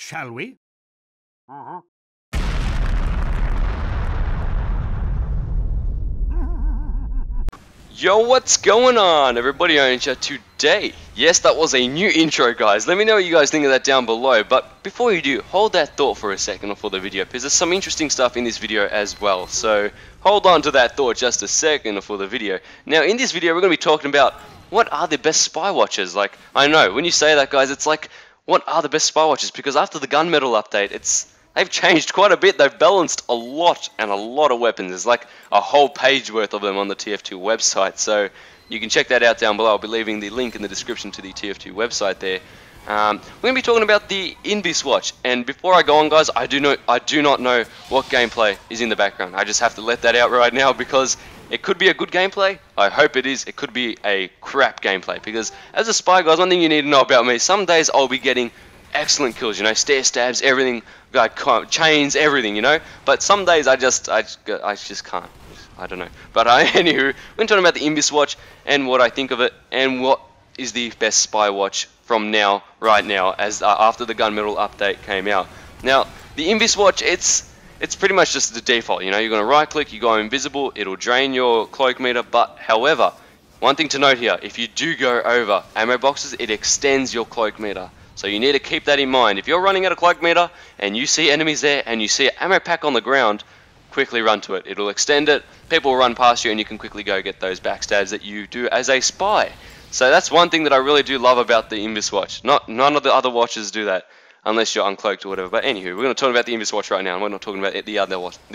shall we? Yo, what's going on, everybody? OwNaGe today. Yes, that was a new intro, guys. Let me know what you guys think of that down below. But before you do, hold that thought for a second before the video, because there's some interesting stuff in this video as well. So hold on to that thought just a second before the video. Now, in this video, we're going to be talking about what are the best spy watches. Like, I know when you say that, guys, it's like, what are the best spy watches? Because after the gunmetal update, they've changed quite a bit. They've balanced a lot of weapons. There's like a whole page worth of them on the TF2 website. So you can check that out down below. I'll be leaving the link in the description to the TF2 website there. We're going to be talking about the Envious Watch. And before I go on, guys, I do not know what gameplay is in the background. I just have to let that out right now because it could be a good gameplay. I hope it is. It could be a crap gameplay. Because as a spy, guys, one thing you need to know about me, some days I'll be getting excellent kills, you know, stair stabs, everything, chains, everything, you know. But some days I just can't. I don't know. But anywho, we're talking about the Envious Watch and what I think of it and what is the best spy watch from right now, as after the gunmetal update came out. Now, the Envious Watch, it's pretty much just the default. You know, you're gonna right click, you go invisible, it'll drain your cloak meter. But however, one thing to note here: if you do go over ammo boxes, it extends your cloak meter. So you need to keep that in mind. If you're running at a cloak meter and you see enemies there and you see an ammo pack on the ground, quickly run to it. It'll extend it, people will run past you, and you can quickly go get those backstabs that you do as a spy. So that's one thing that I really do love about the Envious Watch. None of the other watches do that, unless you're uncloaked or whatever. But anywho, we're going to talk about the Envious Watch right now, and we're not talking about the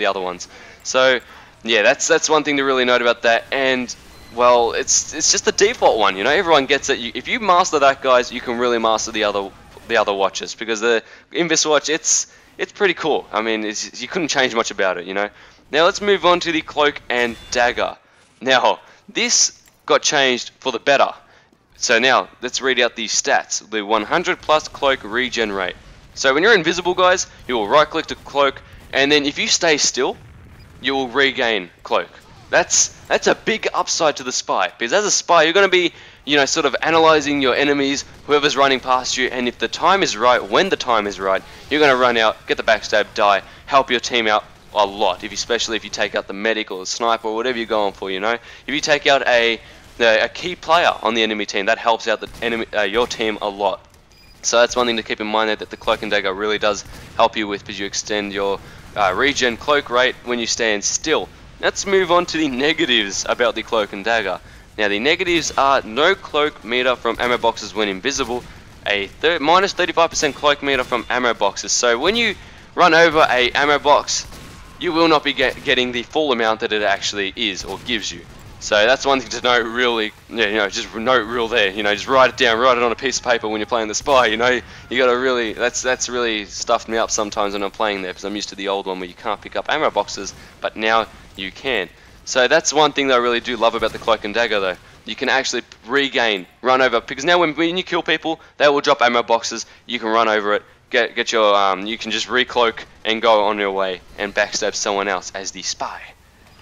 other ones. So yeah, that's one thing to really note about that. And well, it's just the default one, you know. Everyone gets it. If you master that, guys, you can really master the other watches, because the Envious Watch, it's pretty cool. I mean, you couldn't change much about it, you know. Now let's move on to the Cloak and Dagger. Now this got changed for the better. So now let's read out the stats. The 100 plus cloak regen rate. So when you're invisible, guys, you will right click to cloak, and then if you stay still, you will regain cloak. That's a big upside to the spy, because as a spy you're going to be, you know, sort of analyzing your enemies, whoever's running past you, and if the time is right, when the time is right, you're going to run out, get the backstab, die, help your team out a lot, especially if you take out the medic or the sniper or whatever you're going for, you know. If you take out a key player on the enemy team, that helps out your team a lot. So that's one thing to keep in mind there, that the Cloak and Dagger really does help you with, because you extend your regen cloak rate when you stand still. Let's move on to the negatives about the Cloak and Dagger. Now the negatives are no cloak meter from ammo boxes when invisible, a minus 35% cloak meter from ammo boxes. So when you run over a ammo box, you will not be getting the full amount that it actually is or gives you. So that's one thing to note, really, you know, just note real there, you know, just write it down, write it on a piece of paper when you're playing the spy, you know. You gotta really, that's really stuffed me up sometimes when I'm playing there, because I'm used to the old one where you can't pick up ammo boxes, but now you can. So that's one thing that I really do love about the Cloak and Dagger, though. You can actually regain, run over, because now when you kill people, they will drop ammo boxes, you can run over it, get your, you can just recloak and go on your way and backstab someone else as the spy.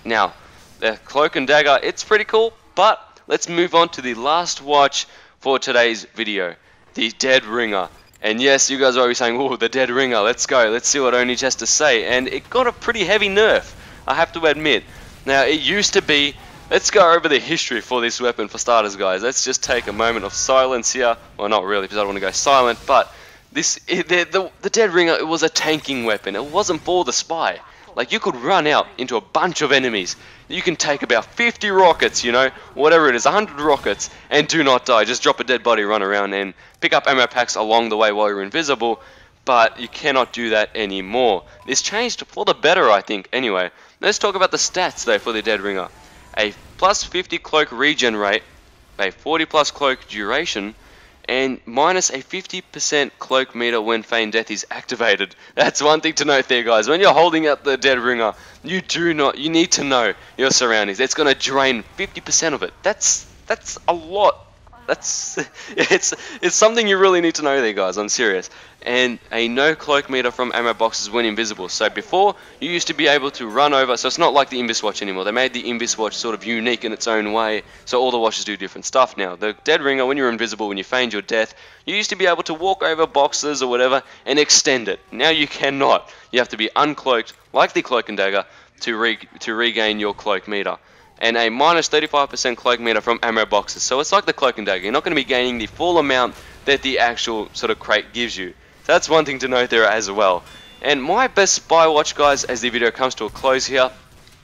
Now, the Cloak and Dagger, it's pretty cool, but let's move on to the last watch for today's video, the Dead Ringer. And yes, you guys are always saying, oh, the Dead Ringer, let's go, let's see what OwNaGe has to say. And it got a pretty heavy nerf, I have to admit. Now, it used to be, let's go over the history for this weapon for starters, guys. Let's just take a moment of silence here. Well, not really, because I don't want to go silent, but the Dead Ringer, it was a tanking weapon. It wasn't for the spy. Like, you could run out into a bunch of enemies. You can take about 50 rockets, you know, whatever it is, 100 rockets, and do not die. Just drop a dead body, run around, and pick up ammo packs along the way while you're invisible. But you cannot do that anymore. This changed for the better, I think. Anyway, let's talk about the stats, though, for the Dead Ringer. A plus 50 cloak regen rate, a 40 plus cloak duration, and minus a 50% cloak meter when feigned death is activated. That's one thing to note there, guys. When you're holding up the Dead Ringer, you need to know your surroundings. It's going to drain 50% of it. That's a lot. That's it's something you really need to know there, guys. I'm serious. And a no cloak meter from ammo boxes when invisible. So before, you used to be able to run over. So it's not like the Envious Watch anymore. They made the Envious Watch sort of unique in its own way. So all the watches do different stuff now. The Dead Ringer, when you're invisible, when you feigned your death, you used to be able to walk over boxes or whatever and extend it. Now you cannot. You have to be uncloaked, like the Cloak and Dagger, to regain your cloak meter. And a minus 35% cloak meter from ammo boxes. So it's like the Cloak and Dagger. You're not going to be gaining the full amount that the actual sort of crate gives you. So that's one thing to note there as well. And my best spy watch, guys, as the video comes to a close here,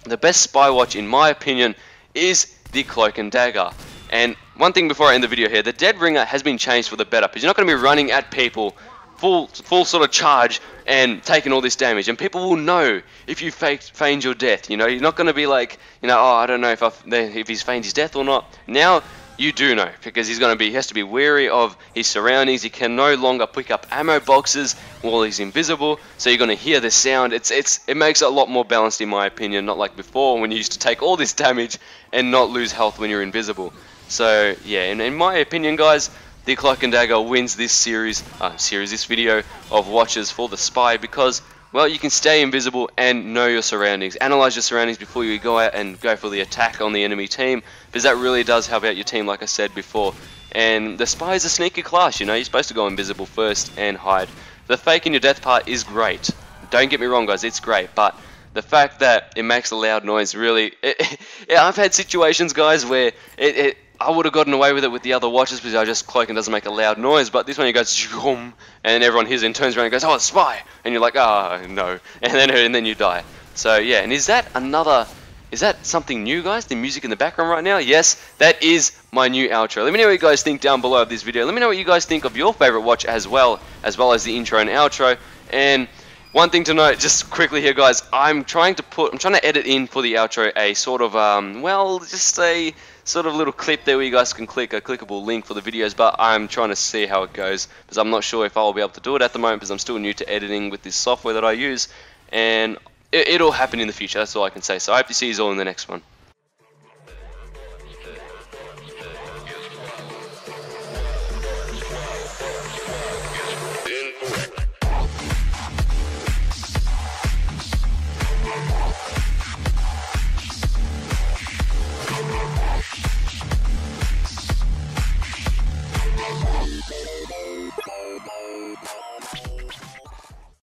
the best spy watch in my opinion is the Cloak and Dagger. And one thing before I end the video here, the Dead Ringer has been changed for the better, because you're not going to be running at people full sort of charge and taking all this damage, and people will know if you feigned your death. You know, you're not going to be like, you know, oh, I don't know if he's feigned his death or not. Now you do know, because he has to be wary of his surroundings. He can no longer pick up ammo boxes while he's invisible, so you're going to hear the sound. It makes it a lot more balanced in my opinion, not like before when you used to take all this damage and not lose health when you're invisible. So yeah, in my opinion, guys, the Cloak and Dagger wins this this video of watches for the spy, because, well, you can stay invisible and know your surroundings. Analyze your surroundings before you go out and go for the attack on the enemy team, because that really does help out your team, like I said before. And the spy is a sneaky class, you know, you're supposed to go invisible first and hide. The faking your death part is great. Don't get me wrong, guys, it's great, but the fact that it makes a loud noise really... yeah, I've had situations, guys, where I would have gotten away with it with the other watches because I just cloak and doesn't make a loud noise, but this one it goes zoom, and everyone hears it and turns around and goes, oh, it's spy, and you're like, oh no, and then you die. So yeah, and is that something new, guys? The music in the background right now? Yes, that is my new outro. Let me know what you guys think down below of this video. Let me know what you guys think of your favorite watch as well as the intro and outro. And one thing to note, just quickly here, guys, I'm trying to edit in for the outro a sort of, well, just a sort of little clip there where you guys can click a clickable link for the videos, but I'm trying to see how it goes, because I'm not sure if I'll be able to do it at the moment, because I'm still new to editing with this software that I use, and it'll happen in the future, that's all I can say. So I hope to see you all in the next one.